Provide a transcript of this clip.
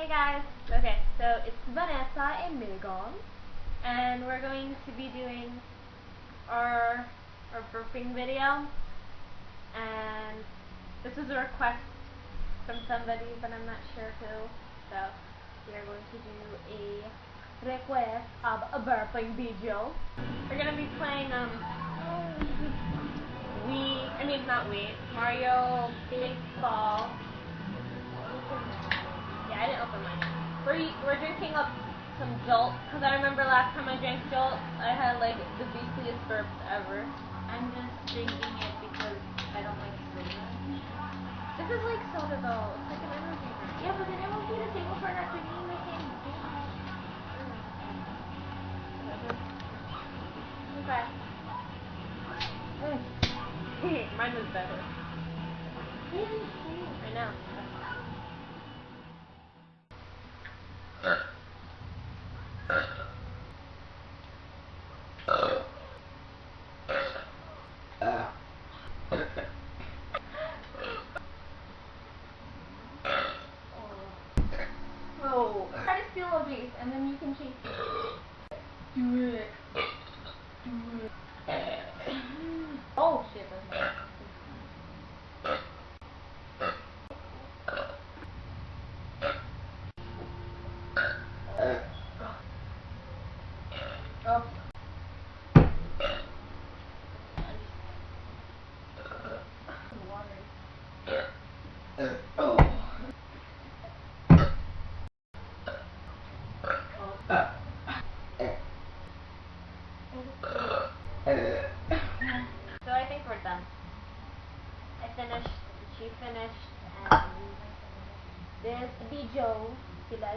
Hey guys! Okay, so it's Vanessa and Megan, and we're going to be doing our burping video, and this was a request from somebody, but I'm not sure who, so we are going to do a request of a burping video. We're going to be playing, Mario Baseball. Yeah, I didn't open mine. We're drinking up some Jolt, because I remember last time I drank Jolt, I had like the beastliest burps ever. I'm just drinking it because I don't like soda. This is like soda though. It's like an energy drink. Yeah, but then it won't be the same if we're not drinking the same thing. Okay. Mine was better. I know. Oh, try to steal a base and then you can chase it. Do it. Do it. Oh shit, that's not. Oh. Oh. So I think we're done. I finished, she finished, and this video, sila